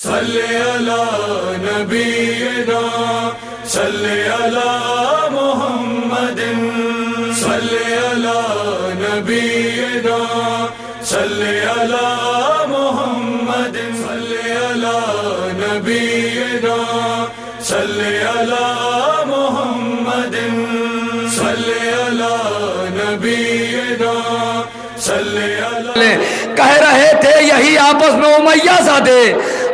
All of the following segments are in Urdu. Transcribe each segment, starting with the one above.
صلی علی نبینا صلی علی محمد صلی علی نبینا صلی علی محمد صلی علی نبینا صلی علی محمد صلی علی نبینا صلی علی. کہہ رہے تھے یہی آپس میں امیہ زادے،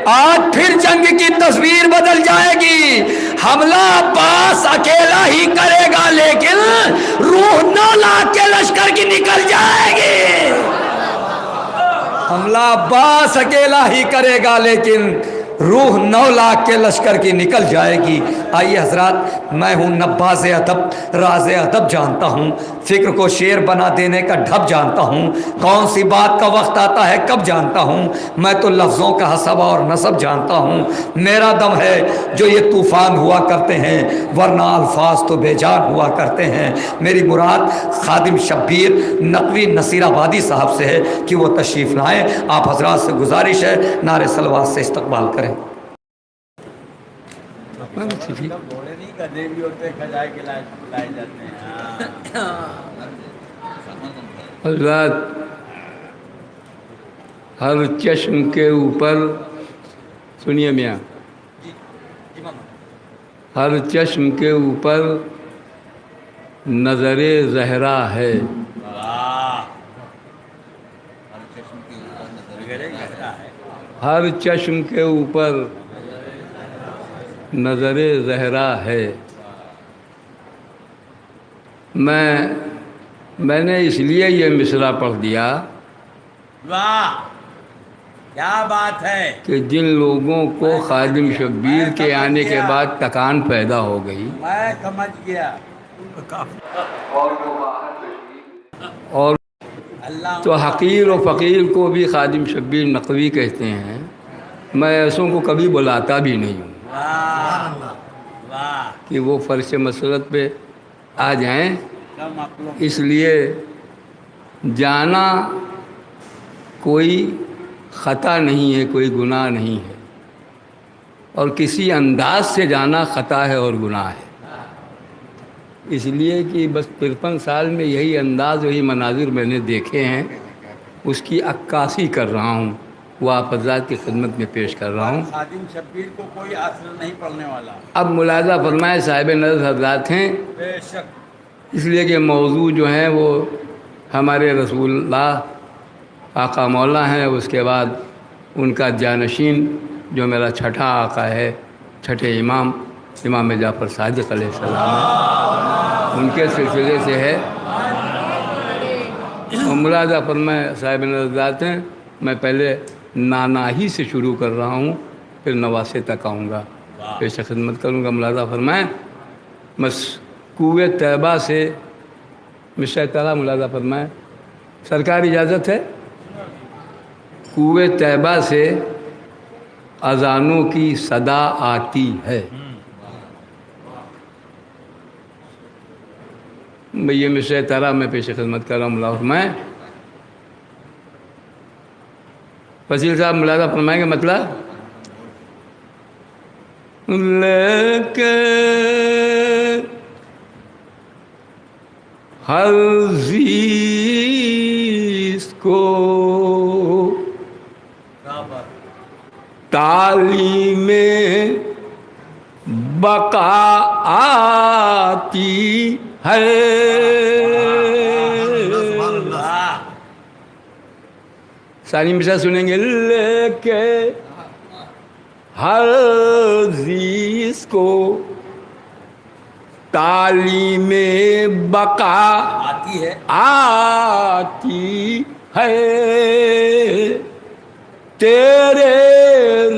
آج پھر جنگ کی تصویر بدل جائے گی. حملہ عباس اکیلا ہی کرے گا لیکن روح 9 لاکھ کے لشکر کی نکل جائے گی. حملہ عباس اکیلا ہی کرے گا لیکن روح 9 لاکھ کے لشکر کی نکل جائے گی. آئیے حضرات، میں ہوں نباز ادب، راز ادب جانتا ہوں، فکر کو شعر بنا دینے کا ڈھب جانتا ہوں، کون سی بات کا وقت آتا ہے کب جانتا ہوں. میں تو لفظوں کا حسب اور نسب جانتا ہوں. میرا دم ہے جو یہ طوفان ہوا کرتے ہیں، ورنہ الفاظ تو بے جان ہوا کرتے ہیں. میری مراد خادم شبیر نقوی نصیر آبادی صاحب سے ہے کہ وہ تشریف لائیں. آپ حضرات سے گزارش ہے نعرے صلوات سے استقبال کریں. گھوڑے نہیں گدھے بھی ہوتے کھجائے کے لائے جاتے ہیں. حضرات، ہر چشم کے اوپر سنیے میاں، ہر چشم کے اوپر نظر زہرا ہے. ہر چشم کے اوپر نظر زہرا ہے. میں نے اس لیے یہ مصرع پڑھ دیا واہ کیا بات ہے کہ جن لوگوں کو خادم شبیر کے آنے کے بعد تکان پیدا ہو گئی، میں سمجھ گیا. اور تو حقیر و فقیر کو بھی خادم شبیر نقوی کہتے ہیں. میں ایسوں کو کبھی بلاتا بھی نہیں ہوں کہ وہ فرش مسرت پہ آ جائیں. اس لیے جانا کوئی خطا نہیں ہے، کوئی گناہ نہیں ہے، اور کسی انداز سے جانا خطا ہے اور گناہ ہے. اس لیے کہ بس 53 سال میں یہی انداز، یہی مناظر میں نے دیکھے ہیں، اس کی عکاسی کر رہا ہوں، وہ آپ حضرات کی خدمت میں پیش کر رہا ہوں. خادم شبیر کو کوئی اثر نہیں پڑنے والا. اب ملاحظہ فرمائے صاحب نظر حضرات ہیں، بے شک اس لیے کہ موضوع جو ہیں وہ ہمارے رسول اللہ آقا مولا ہیں، اس کے بعد ان کا جانشین جو میرا چھٹا آقا ہے، چھٹے امام جعفر صادق علیہ السلام ہے، ان کے سلسلے سے ہے. اور ملاحظہ فرمائے صاحب نظر ہیں، میں پہلے ناناہی سے شروع کر رہا ہوں، پھر نواسے تک آؤں گا، پیش خدمت کروں گا. ملاحظہ فرمائیں، بس کوہ طیبہ سے مشاء تعالیٰ ملاحظہ فرمائیں، سرکار اجازت ہے؟ کوہ طیبہ سے اذانوں کی صدا آتی ہے. یہ مشاء تعالیٰ میں پیش خدمت کر رہا ہوں. ملاحظہ فرمائیں، وزیر صاحب ملاحظہ فرمائیں گے مطلب لے کے ہر زیست کو تعلیم بقا آتی ہے. ساری مثال سنیں گے. لے کے ہر زیست کو تعلیم بقا آتی ہے. تیرے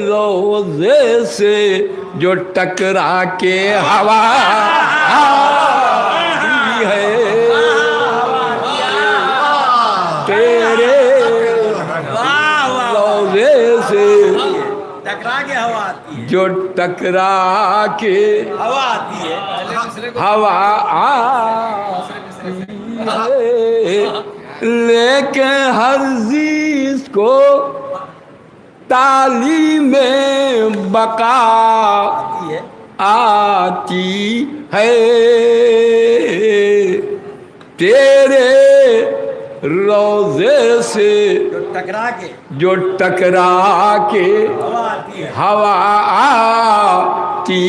روضے سے جو ٹکرا کے ہوا آتی ہے، تیرے روضے سے ٹکرا کے ہوا آتی ہے، جو ٹکرا کے ہوا آتی ہے. ہوا آتی ہے. لیکن ہر چیز کو تعلیم بقا آتی ہے تیرے روضے سے جو ٹکرا کے ہوا آتی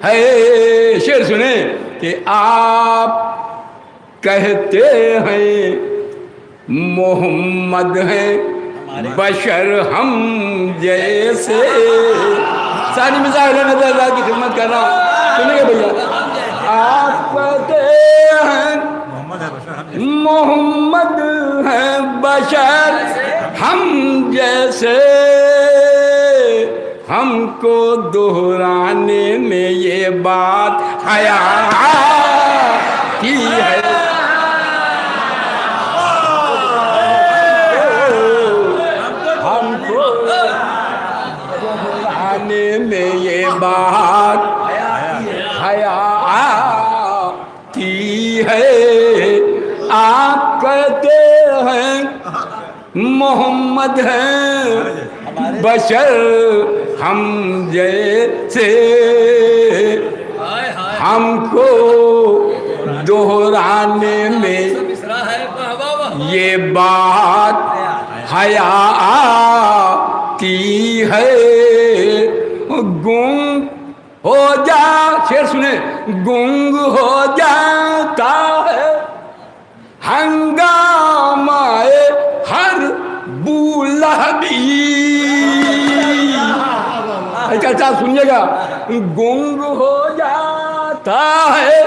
ہے. شعر سنیں کہ آپ کہتے ہیں محمد ہیں بشر ہم جیسے. ساری مثال نظر اللہ کی خدمت کر رہا ہوں, سنیے بھیا. آپ کہتے ہیں محمد ہیں بشر ہم جیسے, ہم کو دہرانے میں یہ بات حیا کی ہے. ہم کو دہرانے میں یہ بات حیا کی ہے. آپ کہتے ہیں محمد ہیں بشر ہم جیسے, ہم کو دہرانے میں یہ بات حیا آتی ہے. گنگ ہو جا, شعر سنیں, گنگ ہو جاتا ہے ہنگامہ ہر بولہبی. اچھا سنیے گا, گنگ ہو جاتا ہے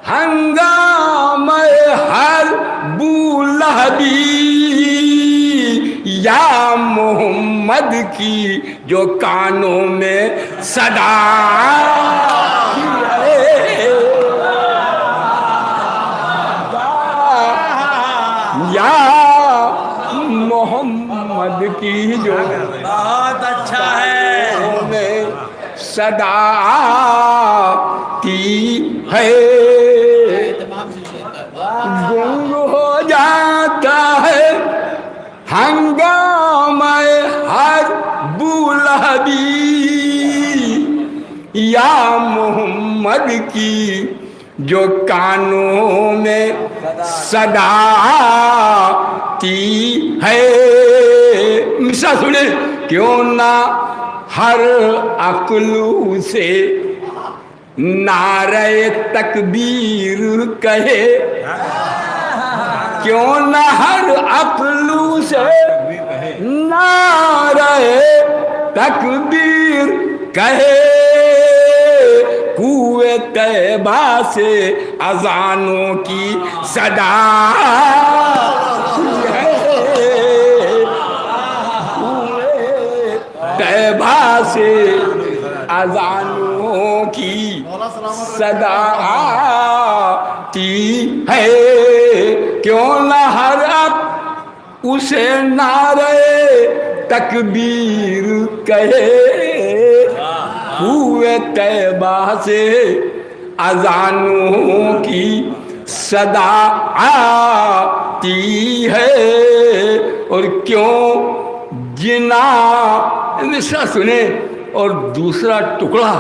ہنگامہ ہر بولہبی. یا محمد کی جو کانوں میں صدا یا محمد کی جو بہت اچھا ہے صدا کی ہے. گنگ ہو جاتا ہے ہنگامہ ہر بولہبی. یا محمد کی جو کانوں میں صدا آتی ہے. مثال سنیں, کیوں نہ ہر عقل سے نعرہ تکبیر کہے, کیوں نہ ہر عقل سے نعرہ تکبیر کہے. کوئے طیبہ سے اذانوں کی صدا ہے, کوئے طیبہ سے اذانوں کی صدا آتی ہے. کیوں نہ ہر اب اسے نعرہ تکبیر کہے, ہوئے طیبہ سے اذانوں کی صدا آتی ہے. اور کیوں جنا مثال سنیں, اور دوسرا ٹکڑا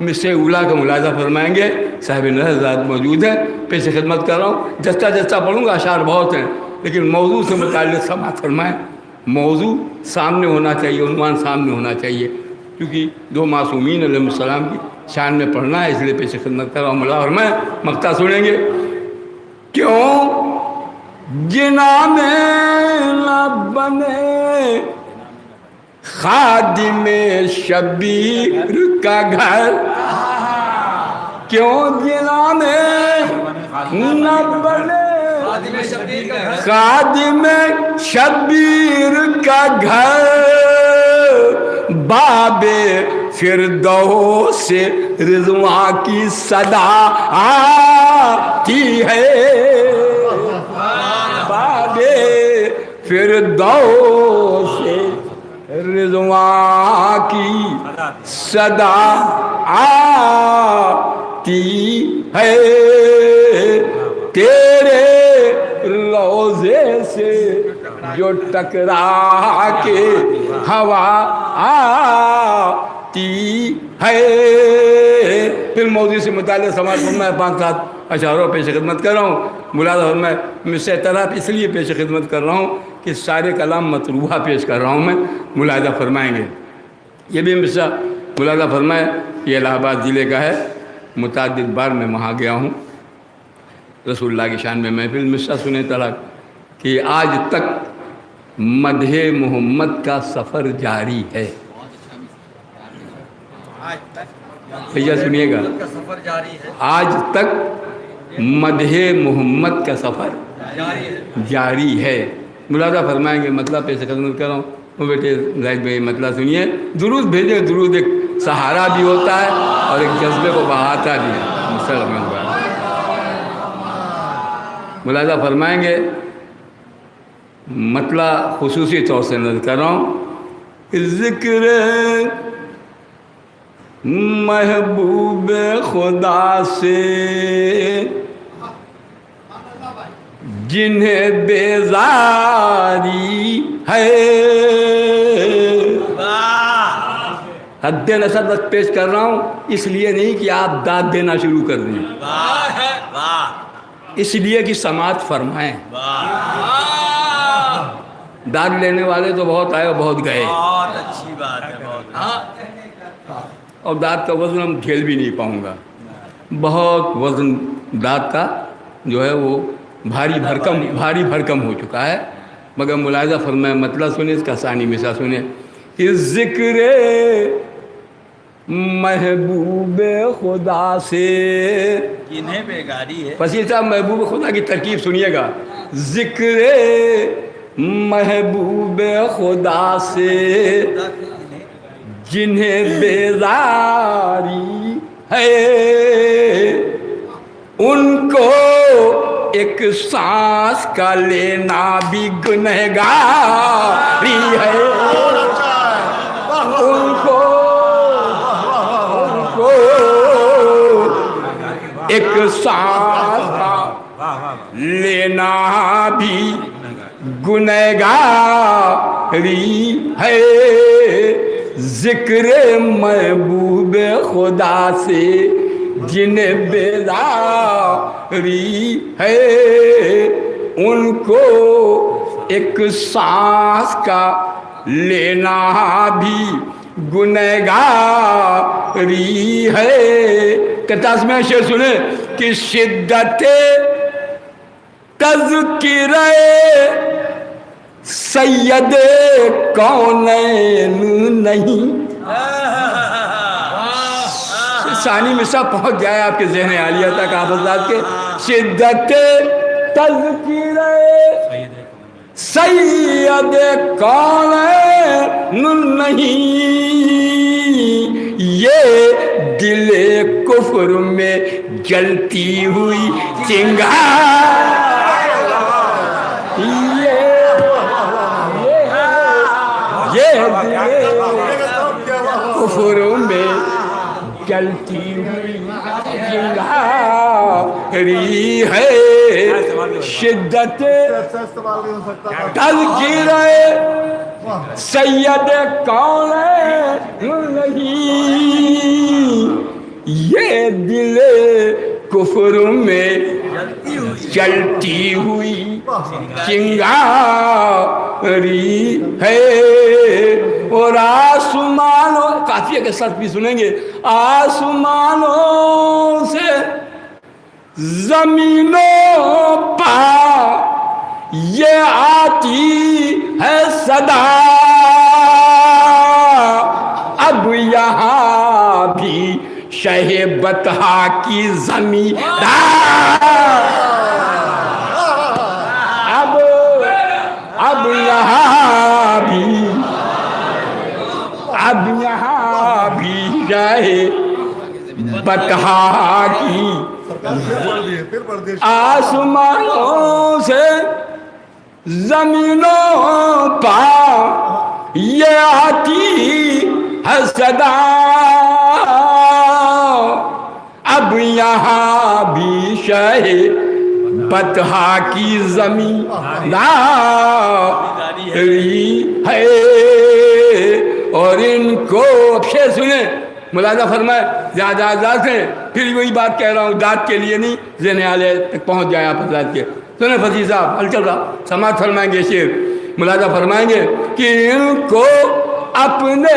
مثل اولا کا ملاحظہ فرمائیں گے. صاحب نظر موجود ہے, پیش خدمت کر رہا ہوں. جستا جستا پڑھوں گا, اشعار بہت ہیں, لیکن موضوع سے متعلق سماعت فرمائیں. موضوع سامنے ہونا چاہیے, عنوان سامنے ہونا چاہیے, کیونکہ دو معصومین علیہ السلام کی شان میں پڑھنا ہے, اس لیے پیش خدمت کر رہا ہوں. مولا فرمائیں, مقطع سنیں گے. کیوں جنا میں نہ بنے خادم شبیر کا گھر, کیوں جنا میں نہ بنے خادم شبیر کا گھر. باب فردوس سے رضوان کی صدا آتی ہے. باب فردوس سے رضوان کی صدا آتی ہے. تیرے روضے سے جو ٹکرا کے ہوا ہے. پھر مودودی سے متعلق سماعت فرمایا 5-7 اشعاروں پیش خدمت کر رہا ہوں. ملاحظہ فرمایا مصرع طرف اس لیے پیش خدمت کر رہا ہوں کہ سارے کلام مطروحہ پیش کر رہا ہوں میں. ملاحظہ فرمائیں گے. یہ بھی مصرع ملاحظہ فرمایا. یہ الہ آباد ضلع کا ہے. متعدد بار میں وہاں گیا ہوں. رسول اللہ کی شان میں محفل. مصرع سنیں طرح کہ آج تک مدح محمد کا سفر جاری ہے. بھیا سنیے گا. آج تک مدح محمد کا سفر جاری ہے. ملاحظہ فرمائیں گے. مطلب پیش خدمت کر رہا ہوں. وہ بیٹے زاہد بھائی مطلب سنیے. درود بھیجے. درود ایک سہارا بھی ہوتا ہے اور ایک جذبے کو بہاتا بھی ہے. ملاحظہ فرمائیں گے. مطلب خصوصی طور سے نظر کر رہا ہوں. ذکر محبوب خدا سے جنہیں بیزاری ہے. حد نصب بس پیش کر رہا ہوں اس لیے نہیں کہ آپ داد دینا شروع کر دیں. اس لیے کہ سماعت فرمائیں. داد لینے والے تو بہت آئے اور بہت گئے. بہت اچھی بات ہے. اور داد کا وزن ہم جھیل بھی نہیں پاؤں گا. بہت وزن داد کا جو ہے وہ بھاری بھرکم ہو چکا ہے. مگر ملاحظہ فرمائے. مطلب سنیں اس کا ثانی مثال سنیں. کہ ذکر محبوب خدا سے جنہیں بیگاری ہے. پسی صاحب محبوب خدا کی ترکیب سنیے گا. ذکر محبوب خدا سے جنہیں بیزاری ہے ان کو ایک سانس کا لینا بھی گنہگاری ہے. ان کو ایک سانس کا لینا بھی گنہگاری ہے. ذکر محبوب خدا سے جنہیں بیزاری ہے ان کو ایک سانس کا لینا بھی گنہگاری ہے. کتاس میں شعر سنیں کہ شدت تذکرہ سید کونین نہیں. ثانی مصرع پہنچ گیا ہے آپ کے ذہن عالیہ تک آپ حضرات کے. شدت تذکرہ سید کونین نہیں یہ دل کفر میں جلتی ہوئی چنگار. کفر میں جلتی ہوئی چنگاری ہے. شدت تذکرہ سید کونین نہیں یہ دل کفر میں چلتی ہوئی چنگاری ہے. اور آسمانوں قافیہ کے ساتھ بھی سنیں گے. آسمانوں سے زمینوں پا یہ آتی ہے صدا اب یہاں بھی شہ بطحا کی زمیندار. اب یہاں بھی شہ بطحا کی آسمانوں سے زمینوں پا یہ آتی ہے صدا اب یہاں بھی شہ بطحا کی زمین ہے. اور ان کو شعر سنیں ملاحظہ فرمائے زیادہ آزاد ہیں. پھر وہی بات کہہ رہا ہوں داد کے لیے نہیں ذہن عالیہ تک پہنچ جائے آپ حضرات کے. سنیں فضیل صاحب حل چل رہا سماعت فرمائیں گے شعر ملاحظہ فرمائیں گے کہ ان کو اپنے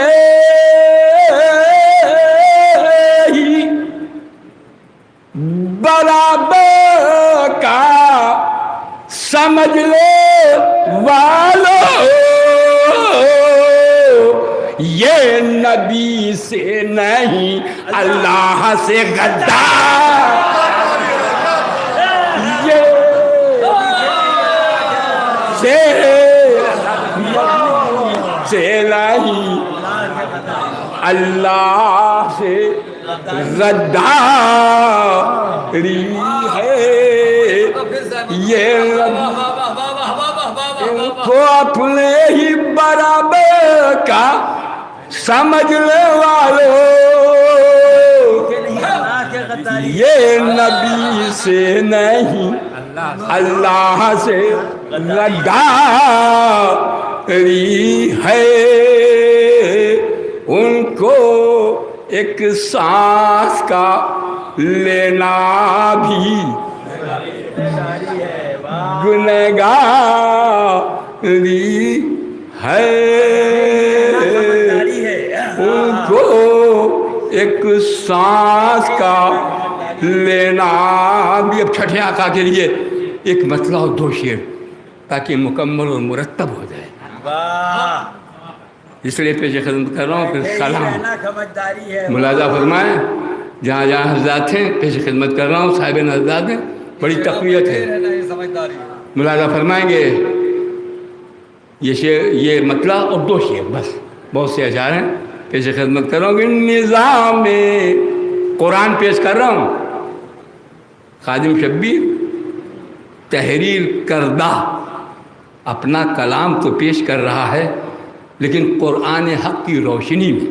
ہی برابر کا سمجھ لے والو یہ نبی سے نہیں اللہ سے غدار سے نہیں اللہ سے غداری ہے یہ ان کو اپنے ہی برابر کا سمجھ لے والو یہ نبی سے نہیں اللہ سے غداری ہے. ان کو ایک سانس کا لینا بھی گنہگاری ہے. ان کو ایک سانس کا لینا بھی. اب چھٹے آقا کے لیے ایک مسئلہ اور دو شعر تاکہ مکمل اور مرتب ہو جائے. اس لیے پیش خدمت کر رہا ہوں. پھر سلام ملاحظہ فرمائیں جہاں جہاں حضرات ہیں پیش خدمت کر رہا ہوں. صاحب حضرات ہیں بڑی تقویت ہے. ملاحظہ فرمائیں گے یہ شعر یہ مطلب اور دو شعر بس بہت سے اشعار ہیں پیش خدمت کر رہا ہوں. نظام قرآن پیش کر رہا ہوں. خادم شبیر تحریر کردہ اپنا کلام تو پیش کر رہا ہے لیکن قرآن حق کی روشنی میں.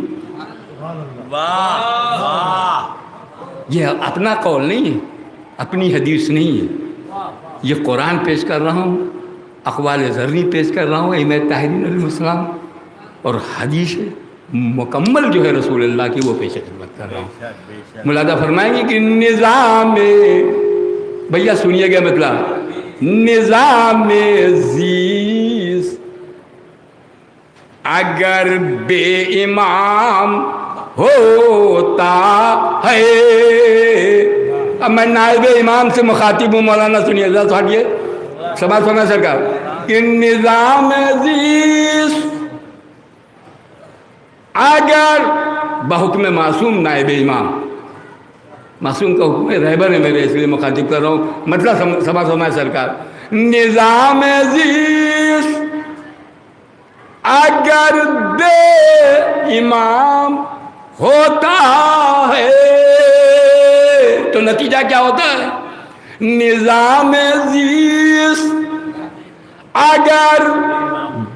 یہ اپنا قول نہیں ہے اپنی حدیث نہیں ہے. یہ قرآن پیش کر رہا ہوں اقوال زرعی پیش کر رہا ہوں امام طاہرین علیہ السلام اور حدیث مکمل جو ہے رسول اللہ کی وہ پیش خدمت کر رہا ہوں. ملاحظہ فرمائیں گے کہ نظام بھیا سنیے گا مطلب نظام زیست اگر بے امام ہوتا ہے. اب میں نائب امام سے مخاطب ہوں. مولانا سنیے ذرا سنیے سماعت فرمائیں سرکار کہ نظام زیست اگر بحکم معصوم نائب امام معصوم کا حکم ہے رہبر ہے میرے اس لیے مخاطب کر رہا ہوں. مطلب سماعت فرمائیں سرکار نظام زیست اگر بے امام ہوتا ہے تو نتیجہ کیا ہوتا ہے. نظام زیست اگر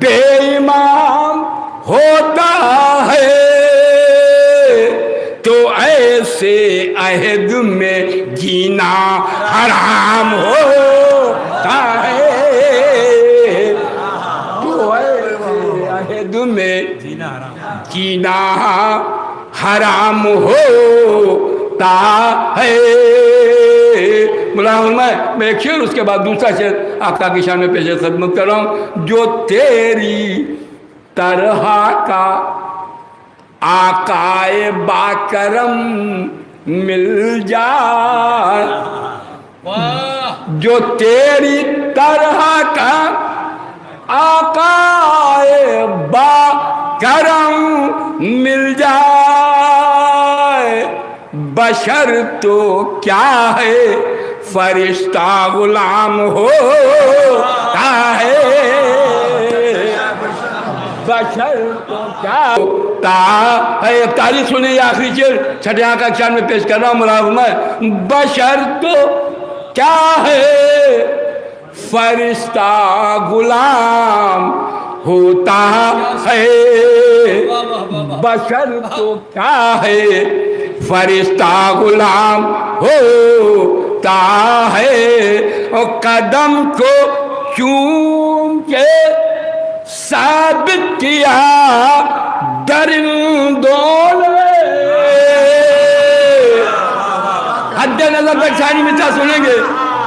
بے امام ہوتا ہے تو ایسے عہد میں جینا حرام ہوتا ہے. تو ایسے عہد میں جینا حرام ہوتا ہے. میں ایک شعر اس کے بعد دوسرا شعر آقا کی شان میں پیش خدمت کر رہا ہوں. جو تیری طرح کا آقائے باکرم مل جائے جو تیری طرح کا آقائے باکرم مل جائے بشر تو کیا ہے فرشتہ غلام ہوتا ہے. بشر تو کیا ہوتا ہے. تاریخ سنیں یہ آخری شعر چھٹے آقا کی شان میں پیش کر رہا ہوں. ملازمہ بشر تو کیا ہے فرشتہ غلام ہوتا ہے. بشر تو کیا ہے فرشتہ غلام ہوتا ہے. اور قدم کو چوم کے ثابت کیا درندوں نے. حد نظر تک ثانی مثال سنیں گے.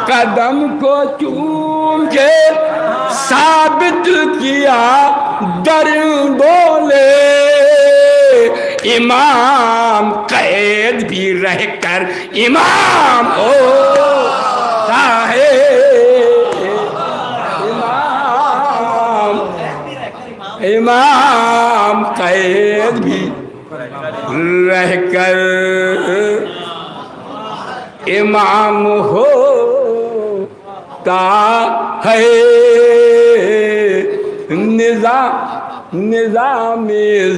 قدم کو چوم کے ثابت کیا درندوں نے. امام قید بھی رہ کر امام ہوتا ہے. امام قید بھی رہ کر امام ہوتا ہے. نظام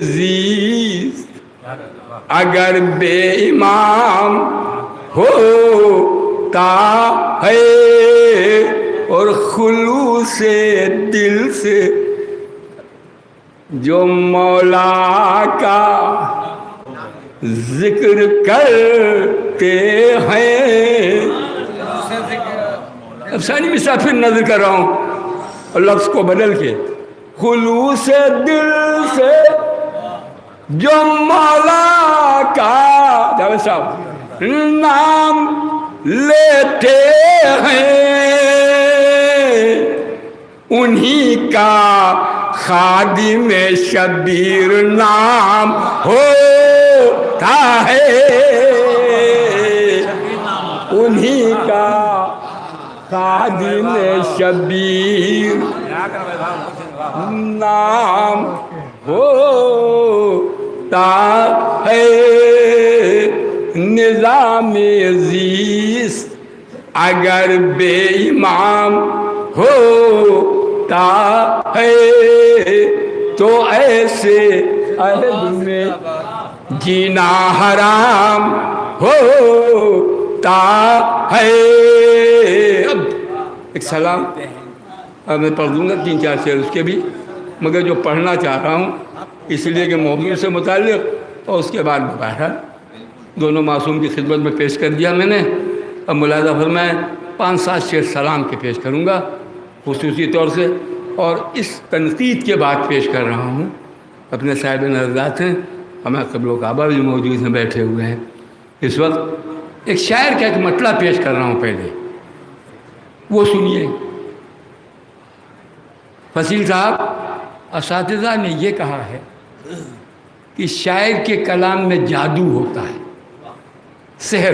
زیست اگر بے امام ہوتا ہے اور خلوص دل سے جو مولا کا ذکر کرتے ہیں. اب ثانی مثال پھر نظر کر رہا ہوں اور لفظ کو بدل کے. خلوص دل سے جو مولا کا جاوید صاحب نام لیتے ہیں انہی کا خادم شبیر نام ہوتا ہے. انہی کا خادم شبیر نام ہوتا ہے. نظام زیست اگر بے امام ہوتا ہے تو ایسے عہد میں جینا حرام ہوتا ہے. اب ایک سلام اب میں پڑھ دوں گا 3-4 شعر اس کے بھی، مگر جو پڑھنا چاہ رہا ہوں اس لیے کہ موضوع سے متعلق اور اس کے بعد بہرحال دونوں معصوم کی خدمت میں پیش کر دیا میں نے. اب ملاحظہ فرمائیں 5-7 شعر سلام کے پیش کروں گا خصوصی طور سے، اور اس تنقید کے بعد پیش کر رہا ہوں. اپنے صاحب نظرات ہیں، ہمیں قبل و کعبہ بھی موجود ہیں، بیٹھے ہوئے ہیں اس وقت. ایک شاعر کا ایک مطلع پیش کر رہا ہوں پہلے، وہ سنیے. فصیل صاحب اساتذہ نے یہ کہا ہے کہ شاعر کے کلام میں جادو ہوتا ہے، سحر.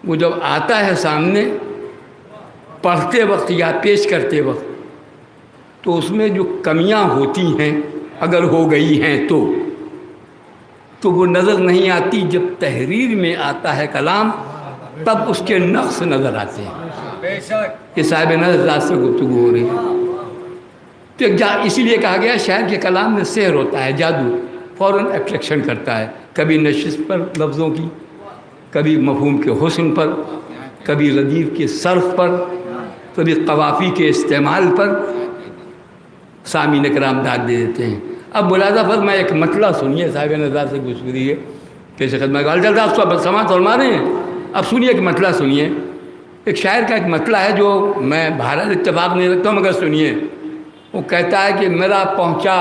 وہ جب آتا ہے سامنے پڑھتے وقت یا پیش کرتے وقت تو اس میں جو کمیاں ہوتی ہیں اگر ہو گئی ہیں تو وہ نظر نہیں آتی. جب تحریر میں آتا ہے کلام تب اس کے نقص نظر آتے ہیں. یہ صاحب نظر سے گفتگو ہو رہی ہے. تو اسی لیے کہا گیا شاعر کے کلام میں سحر ہوتا ہے، جادو، فوراً اٹریکشن کرتا ہے. کبھی نشست پر لفظوں کی، کبھی مفہوم کے حسن پر، کبھی ردیف کے صرف پر، کبھی قوافی کے استعمال پر سامعین کرام داد دے دیتے ہیں. اب ملاحظہ فرمائیں ایک مطلع سنیے صاحب نظر سے گفتگو ہے کیسے خدمت الجلد آپ سماعت فرما رہے ہیں. اب سنیے ایک مطلع سنیے. ایک شاعر کا ایک مطلع ہے جو میں بہرحال اتفاق نہیں رکھتا ہوں، مگر سنیے. وہ کہتا ہے کہ میرا پہنچا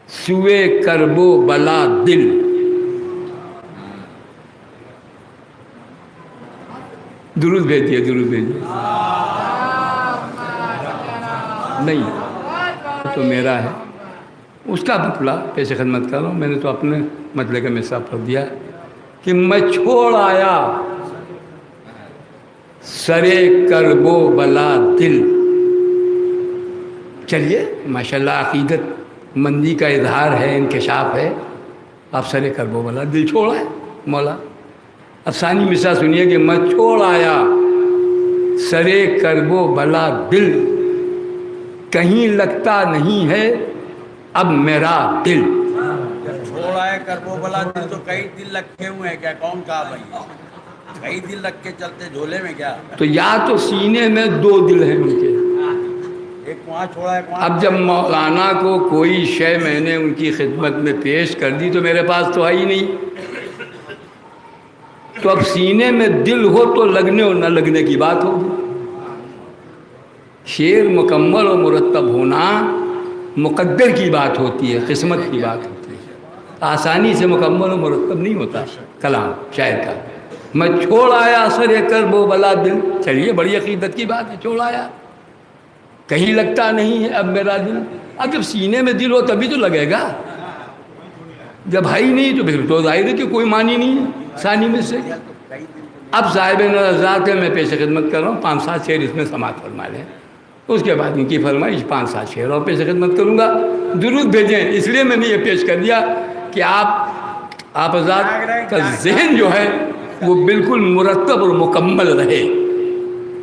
سوئے کرب و بلا دل، درود بھیجیے، درود بھیجیے. نہیں تو میرا ہے اس کا مطلع پیش خدمت کر رہا ہوں. میں نے تو اپنے مطلع کا مثال پڑھ دیا کہ میں چھوڑ آیا سرے کرب و بلا دل. چلیے ماشاءاللہ عقیدت مندی کا اظہار ہے، انکشاف ہے. آپ سرے کرب و بلا دل چھوڑا ہے مولا. اب ثانی مثال سنیے کہ میں چھوڑ آیا سرے کرب و بلا دل، کہیں لگتا نہیں ہے اب میرا دل. چھوڑا ہے کرب و بلا دل تو کئی دل رکھے ہوئے ہیں کیا؟ کون کہا بھائی کئی دل رکھ کے چلتے جھولے میں کیا؟ تو یا تو سینے میں 2 دل ہیں ان کے. ایک وہاں چھوڑا ہے. اب جب مولانا کو کوئی شے میں نے ان کی خدمت میں پیش کر دی تو میرے پاس تو آئی نہیں. تو اب سینے میں دل ہو تو لگنے اور نہ لگنے کی بات ہوگی شعر مکمل اور مرتب ہونا مقدر کی بات ہوتی ہے، قسمت کی بات ہوتی ہے، آسانی سے مکمل اور مرتب نہیں ہوتا کلام شاعر کا۔ میں چھوڑ آیا سر کرب و بلا دل، چلیے بڑی عقیدت کی بات ہے، چھوڑ آیا، کہیں لگتا نہیں ہے اب میرا دل۔ اب جب سینے میں دل ہو تبھی تو لگے گا، جب ہے ہی نہیں تو پھر تو ظاہر ہے کہ کوئی معنی نہیں ہے ثانی میں سے۔ اب صاحب نظرات ہے، میں پیش خدمت کر رہا ہوں، 5-7 شعر اس میں سماعت فرما لیں، اس کے بعد ان کی فرمائش 5-7 شعر اور پیش خدمت کروں گا۔ درود بھیجیں، اس لیے میں نے یہ پیش کر دیا کہ آپ حضرات کا ذہن جو ہے وہ بالکل مرتب اور مکمل رہے،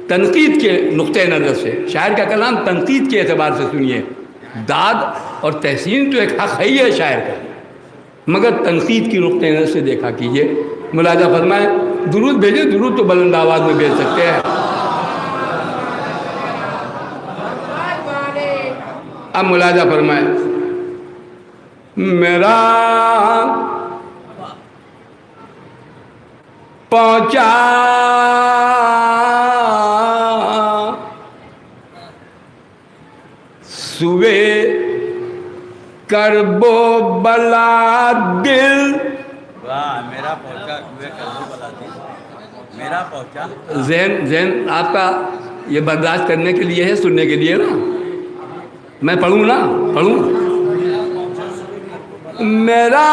تنقید کے نقطۂ نظر سے۔ شاعر کا کلام تنقید کے اعتبار سے سنیے، داد اور تحسین تو ایک حق ہے ہی ہے شاعر کا، مگر تنقید کی نقطۂ نظر سے دیکھا کیجیے۔ ملاحظہ فرمائیں، درود بھیجیں، درود تو بلند آواز میں بھیج سکتے ہیں۔ اب ملاحظہ فرمائیں، میرا پہنچا سوے کرب و بلا دل، واہ، میرا پہنچا ہوئے کرب و بلا دل، میرا پہنچا۔ ذہن آپ کا یہ برداشت کرنے کے لیے ہے، سننے کے لیے نا، میں پڑھوں نا، پڑھوں۔ میرا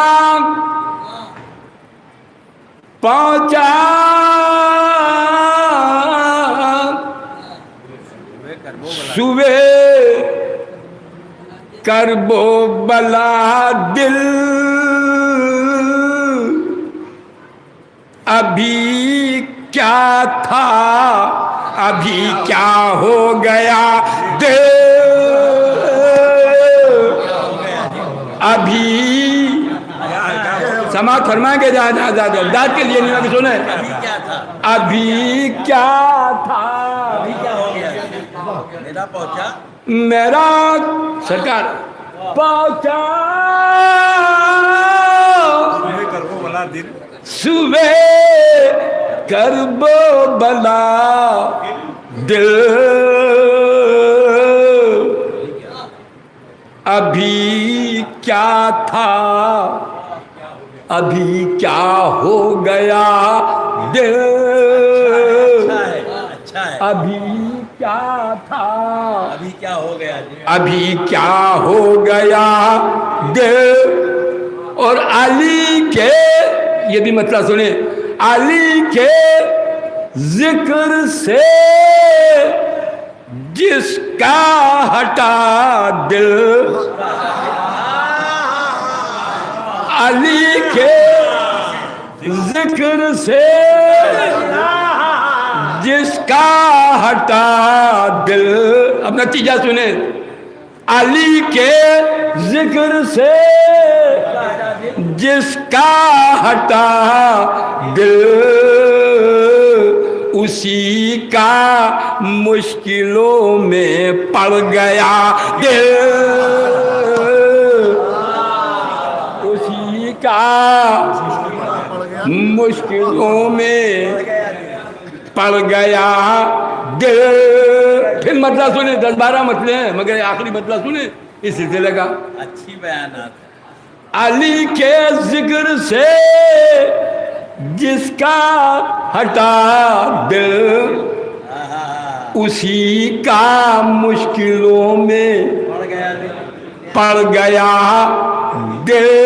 پہنچا صبح کرب و بلا دل، ابھی کیا تھا ابھی کیا ہو گیا دل، ابھی سماعت فرمائیں گے جہاں جہاں زیادہ امداد کے لیے نہیں لگے سنیں، ابھی کیا تھا ابھی کیا ہو گیا، میرا پہنچا، میرا سرکار پہنچا صبح کرب و بلا دل، ابھی کیا تھا ابھی کیا ہو گیا دل، اچھا ہے، ابھی کیا تھا ابھی کیا ہو گیا، ابھی کیا ہو گیا دل۔ اور علی کے، یہ بھی مطلب سنیں، علی کے ذکر سے جس کا ہٹا دل، علی کے ذکر سے جس کا ہٹا دل۔ اب نتیجہ سنیں، علی کے ذکر سے جس کا ہٹا دل، اسی کا مشکلوں میں پڑ گیا دل، اسی کا مشکلوں میں پڑ گیا دل۔ پھر مطلب سنیں، 10-12 مطلب ہیں مگر آخری مطلب سنیں اس سلسلے کا۔ اچھی بیانات، علی کے ذکر سے جس کا ہٹا دل، اسی کا مشکلوں میں پڑ گیا دل،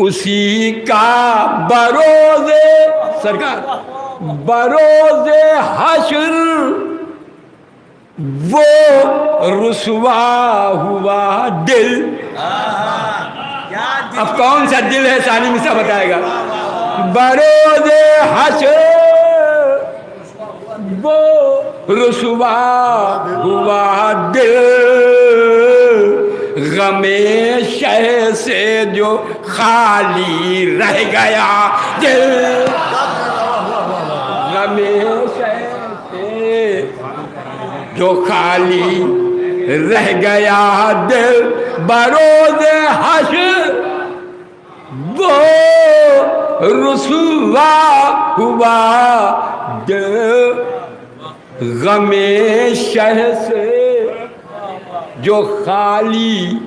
اسی کا بروز سرکار بروز حشر وہ رسوا ہوا دل۔ اب کون سا دل ہے ثانی میں سے بتائے گا؟ بروز حشر وہ رسوا ہوا دل، غم شہ سے جو خالی رہ گیا دل، غم شہ سے جو خالی رہ گیا دل، بروز حشر وہ رسوا ہوا دل۔ غم شہ سے جو خالی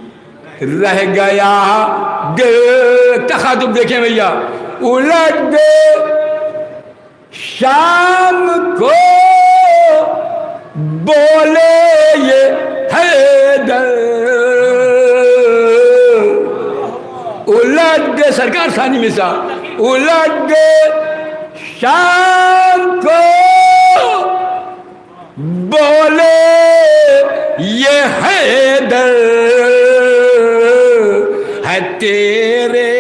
رہ گیا دل. تخاطب دیکھیں بھیا. الٹ دے شام کو بولے یہ حیدر. الٹ دے سرکار ثانی مثال. الٹ دے شام کو بولے یہ حیدر ہے تیرے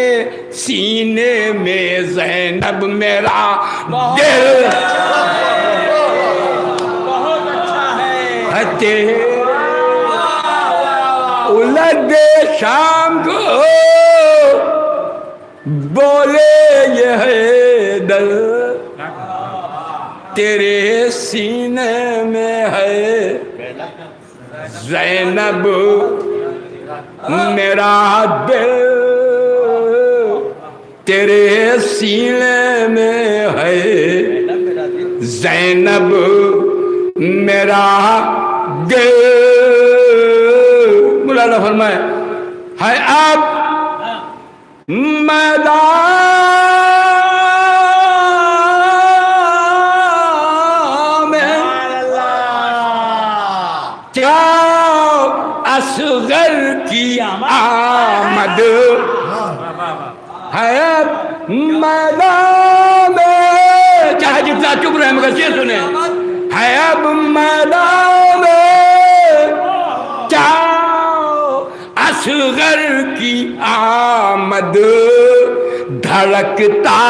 سینے میں زینب میرا دل بہت اچھا ہے. ہے تیرے. الٹ دے شام کو بولے یہ حیدر تیرے سینے میں ہے زینب میرا دل. تیرے سینے میں ہے زینب میرا دل. مولانا فرمائے ہے اب میدان میں کیا اصغر کی آمد ہے اب میدان میں. چاہے جتنا چپ رہے مگر یہ سنیں ہے اب میدان میں کیا اصغر کی آمد. دھڑکتا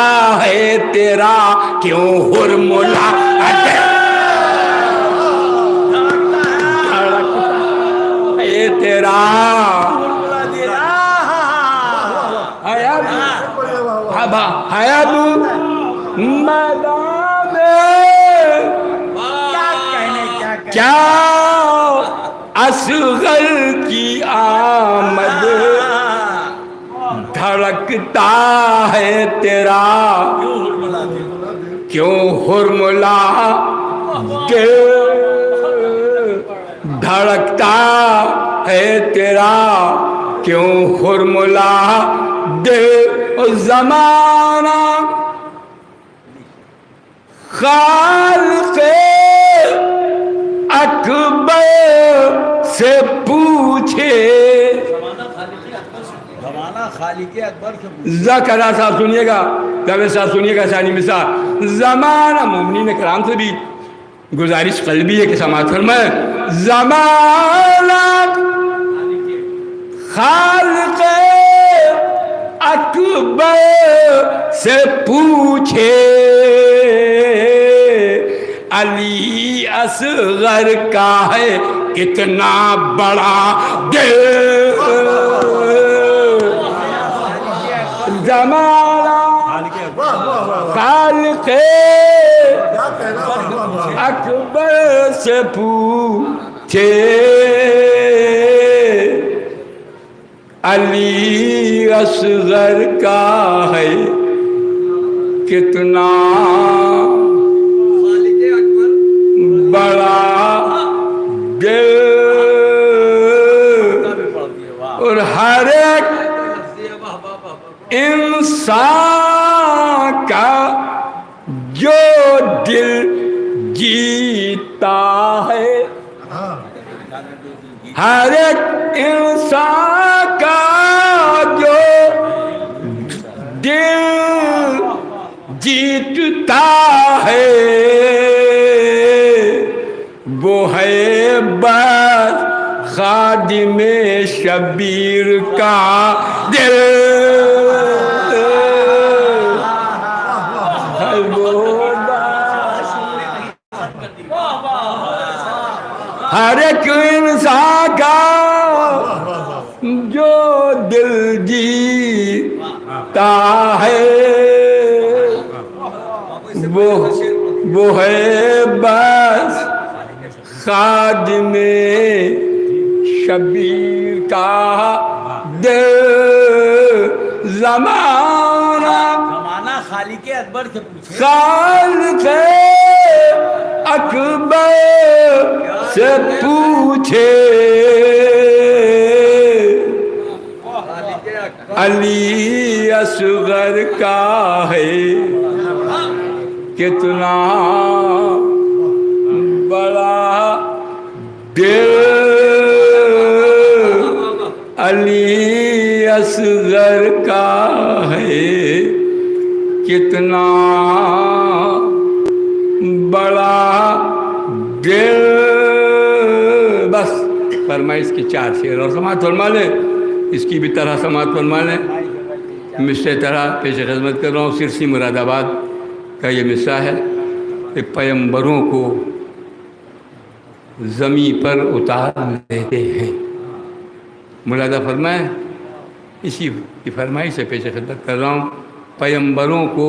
ہے تیرا کیوں ہرملا دھڑکتا ہے تیرا حیاب میدان میں کیا اصغر کی آمد. دھڑکتا ہے تیرا کیوں ہرملا دل. دھڑکتا ہے تیرا کیوں ہرملا دل. زمانہ خالق اکبر سے پوچھے. زمانہ خالق اکبر سے ذکرہ صاحب سنیے گا, دعوے صاحب سنیے گا. ثانی مثال زمانہ مومنین کرام سے بھی گزارش قلبی ہے کہ سماعت فرمائے. زمانہ خالق اکبر سے پوچھے علی اصغر کا ہے کتنا بڑا دل. زمانہ خالق اکبر سے پوچھے علی اصغر کا ہے کتنا بڑا دل. اور ہر ایک انسان کا جو دل جیتا ہے, ہر ایک انسان کا جو دل جیتتا ہے وہ ہے بس خادم شبیر کا دل. ہر ایک انسان کا جو دل جیتا ہے وہ ہے بس خادم شبیر کا دل. زمانہ خالق اکبر سے پوچھے خالق اکبر سے پوچھے علی اصغر کا ہے کتنا بڑا دل، علی اصغر کا ہے کتنا بڑا دل۔ بس فرمائش کے 4 شعر اور سماعت فرما لیں، اس کی بھی طرح سماعت فرما لیں۔ مصرع طرح پیش خدمت کر رہا ہوں، سرسی مراد آباد کا یہ مصرع ہے کہ پیمبروں کو زمین پر اتار لیتے ہیں۔ ملاحظہ فرمائیں، اسی کی فرمائش سے پیش خدمت کر رہا ہوں، پیمبروں کو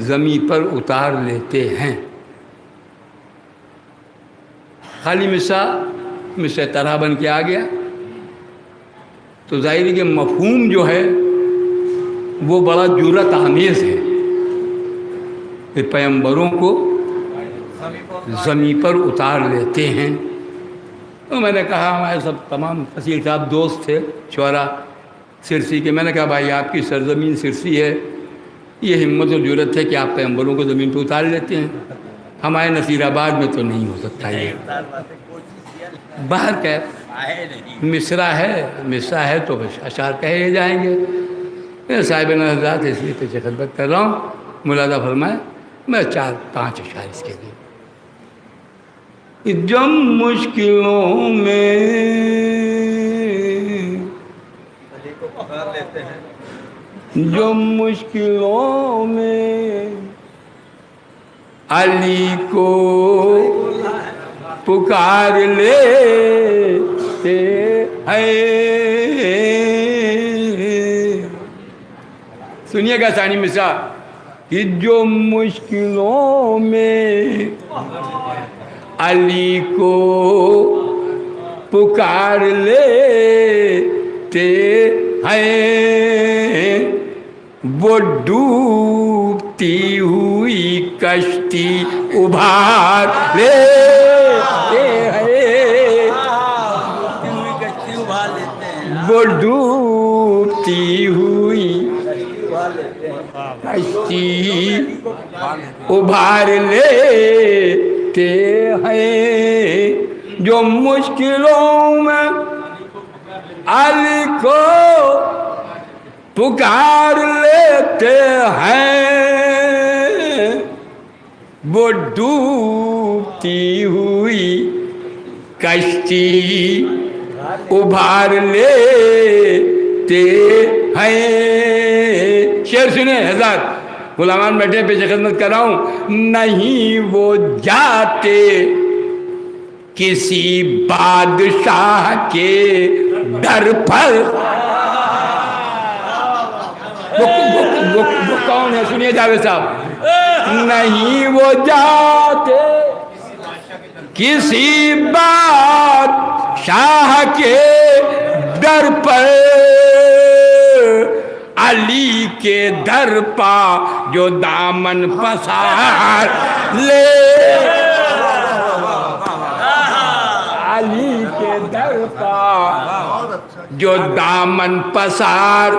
زمین پر اتار لیتے ہیں۔ خالی مصرع طرح بن کے آ گیا تو ظاہر ہے کہ مفہوم جو ہے وہ بڑا جرأت آمیز ہے کہ پیمبروں کو زمین پر اتار لیتے ہیں۔ تو میں نے کہا، ہمارے سب تمام فصیل صاحب دوست تھے شعراء سرسی کے، میں نے کہا بھائی آپ کی سرزمین سرسی ہے، یہ ہمت اور جرأت ہے کہ آپ پیمبروں کو زمین پہ اتار لیتے ہیں، ہمارے نصیر آباد میں تو نہیں ہو سکتا یہ۔ باہر کا مصرع ہے تو اشعار کہے جائیں گے۔ صاحب حضرات اس لیے پیچھے خدمت کر رہا ہوں، ملاحظہ فرمائیں، میں 4-5 اشعار اس کے لیے۔ جب مشکلوں میں علی کو پکار لیتے ہیں۔ سنیے گا ثانی مصرع کہ جو مشکلوں میں علی کو پکار لیتے ہیں، وہ ڈوبتی ہوئی کشتی ابھار لیتے ہیں، وہ ڈوبتی ہوئی کشتی ابھار لیتے ہیں، جو مشکلوں میں علی کو پکار لیتے ہیں، وہ ڈوبتی ہوئی کشتی ابھار لیتے ہیں۔ شعر سنیں حضرات، غلامان بیٹھے پیش خدمت کر رہا ہوں۔ نہیں وہ جاتے کسی بادشاہ کے در پر، وہ کون ہے؟ سنیے جاوید صاحب، نہیں وہ جاتے کسی بادشاہ کے در پر، علی کے در پا جو دامن پسار لے، علی کے در پا جو دامن پسار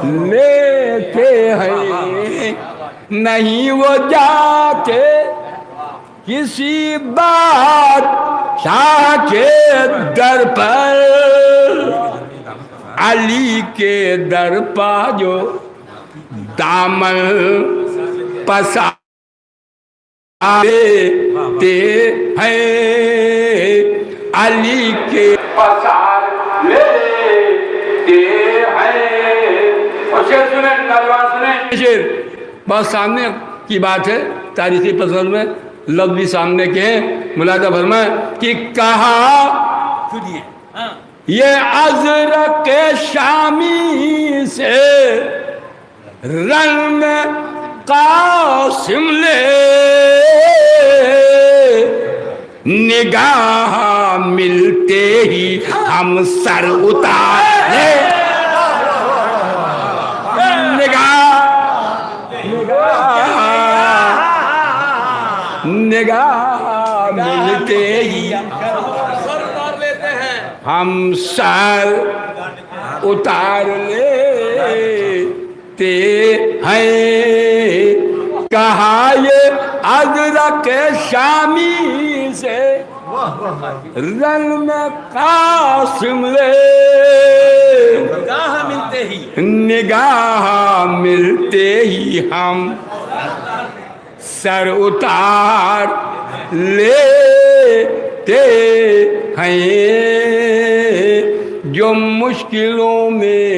لیتے ہیں، نہیں وہ جاتے کسی بادشاہ کے در پر، علی کے در پا جو دامن پسار لیتے ہیں، علی کے پسار لیتے ہیں۔ اور شعر سنیں، نوجوان سنیں شعر، بہت سامنے کی بات ہے، تاریخی پسند میں لفظ بھی سامنے کے ہیں۔ ملاحظہ فرمائیں کہ کہا یہ ازرق شامی سے رن میں قاسم لے، نگاہ ملتے ہی ہم سر اتارے، نگاہ ملتے ہی سر اتار لیتے ہیں. ہم سر اتار لیتے ہیں. کہا یہ ازرق شامی سے رن میں قاسم لے. نگاہ ملتے ہی نگاہ ملتے ہی ہم سر اتار لیتے ہیں. جو مشکلوں میں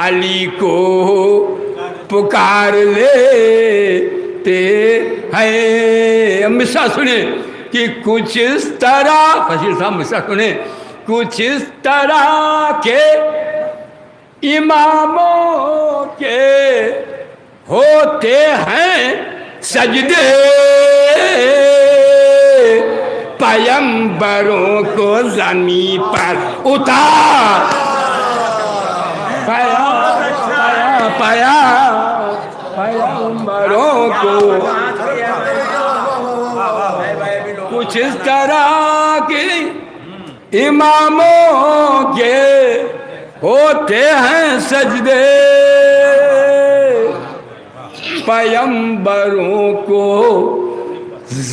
علی کو پکار لیتے ہیں. مصرع سنیں کہ کچھ اس طرح، فشیر صاحب مصرع سنیں، کچھ اس طرح کے اماموں کے ہوتے ہیں سجدے. پیمبروں کو زمین پر اتار پیمبروں کو کچھ اس طرح کے اماموں کے ہوتے ہیں سجدے. پیمبروں کو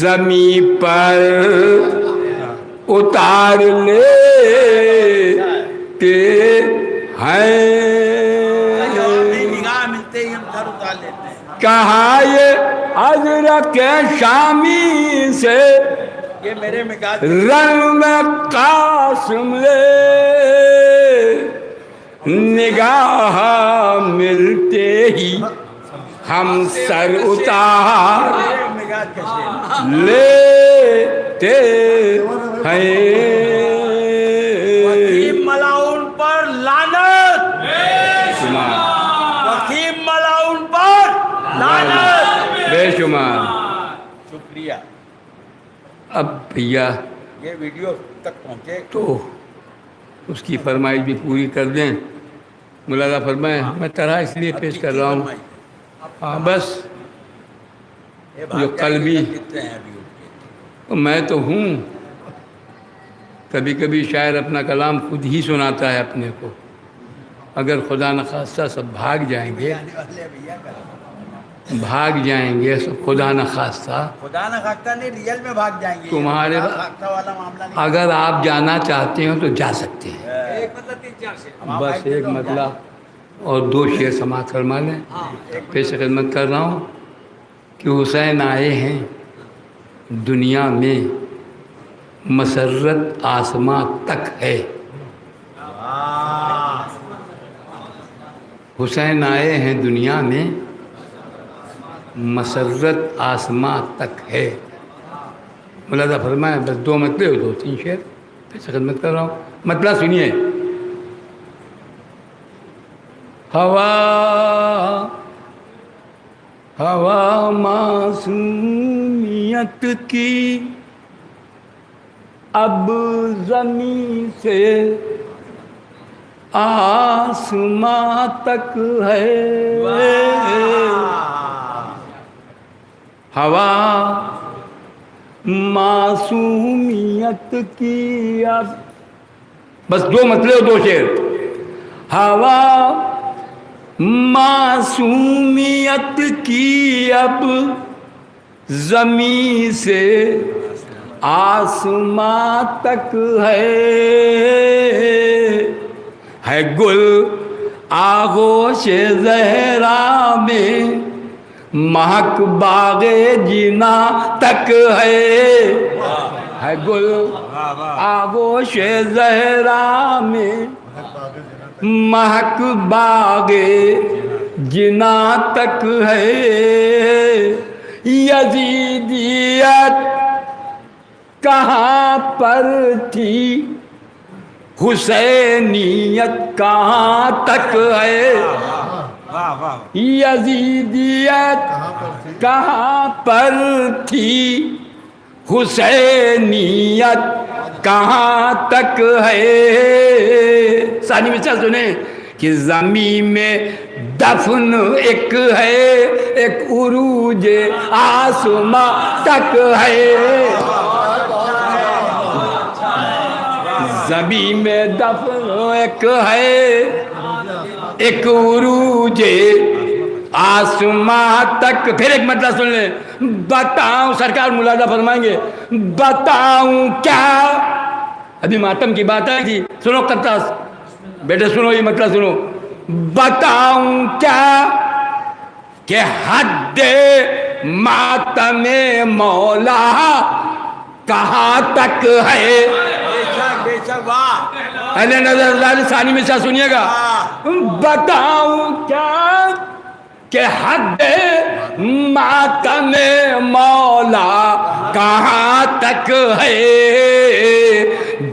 زمین پر اتار لیتے ہیں. نگاہ ملتے ہی ہم سر اتار لیتے ہیں. کہا یہ ازرق شامی سے یہ میرے مزاج رنگ میں قاسم لے. نگاہ ملتے ہی ہم سر اتار مزاج کیسے لیتے ہیں. وکیم ملاؤن پر لعنت. شمار وکیم ملاؤن پر لعنت. بے شمار. شکریہ. اب بھیا یہ ویڈیو تک پہنچے تو اس کی فرمائش بھی پوری کر دیں. مولانا فرمائے میں طرح اس لیے پیش کر رہا ہوں. ہاں بس جو قلبی میں تو ہوں. کبھی کبھی شاعر اپنا کلام خود ہی سناتا ہے اپنے کو. اگر خدا نخواستہ سب بھاگ جائیں گے سب خدا نخواستہ خدا نہ خواستہ نہیں ریئل میں بھاگ جائیں گے. تمہارے خواستہ والا معاملہ نہیں. اگر آپ جانا چاہتے ہو تو جا سکتے ہیں. ایک مطلب 3-4 سے بس ایک مطلب اور 2 شعر سماعت فرما لیں. پیش خدمت کر رہا ہوں کہ حسین آئے ہیں دنیا میں مسرت آسماں تک ہے. حسین آئے ہیں دنیا میں مسرت آسماں تک ہے. مولانا فرمایا بس 2 مطلب 2-3 شعر پیش خدمت کر رہا ہوں. مطلب سنیے. ہوا معصومیت کی اب زمین سے آسماں تک ہے. ہوا معصومیت کی اب بس 2 مطلب 2 شعر. ہوا معصومیت کی اب زمین سے آسماں تک ہے گل آغوش زہرا میں مہک باغ جنا تک ہے گل آغوش زہرا میں مہک باغ جنا تک ہے. یزیدیت کہاں پر تھی حسینیت کہاں تک ہے. یزیدیت کہاں پر تھی حسینیت کہاں تک ہے. ثانی مثال سنیں کہ زمین میں دفن ایک ہے، ایک عروج آسماں تک ہے، زمین میں دفن ایک ہے، ایک عروج آسماں تک۔ پھر ایک مطلب سن لیں، بتاؤں، سرکار ملاحظہ فرمائیں گے، بتاؤں کیا، ابھی ماتم کی بات آئی تھی، سنو قطاس بیٹے سنو، یہ مطلب سنو، بتاؤں کیا کہ حد ماتم مولا کہاں تک ہے۔ بے شک واہ، اہل نظر اللہ ثانی میں سے سنیے گا، بتاؤں کیا کہ حد ماتم مولا کہاں تک ہے،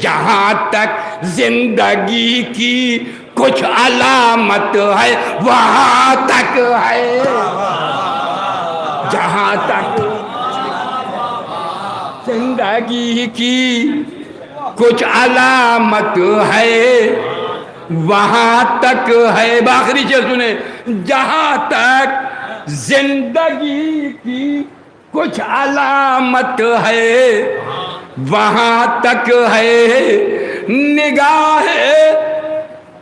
جہاں تک زندگی کی کچھ علامت ہے وہاں تک ہے، جہاں تک زندگی کی کچھ علامت ہے وہاں تک ہے۔ باخری چیز سنیں، جہاں تک زندگی کی کچھ علامت ہے وہاں تک ہے، نگاہ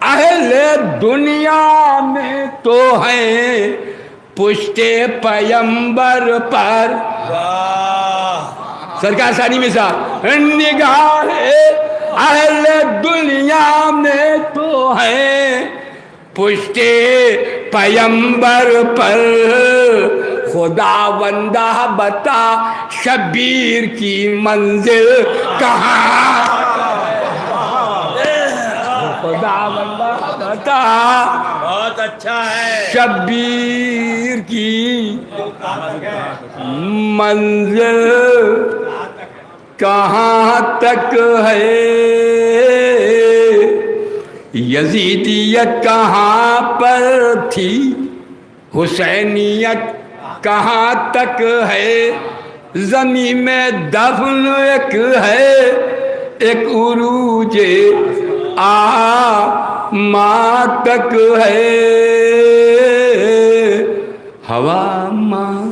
اہل دنیا میں تو ہے پشت پیمبر پر، سرکار ثانی میں سا، نگاہ اہل دنیا میں تو ہے پشت پیمبر پر، خدا بندہ بتا شبیر کی منزل کہاں، خدا بندہ بتا بہت اچھا ہے، شبیر کی منزل کہاں تک ہے، یزیدیت کہاں پر تھی، حسینیت کہاں تک ہے، زمین میں دفن ایک ہے، ایک عروج آسماں تک ہے، ہوا ماں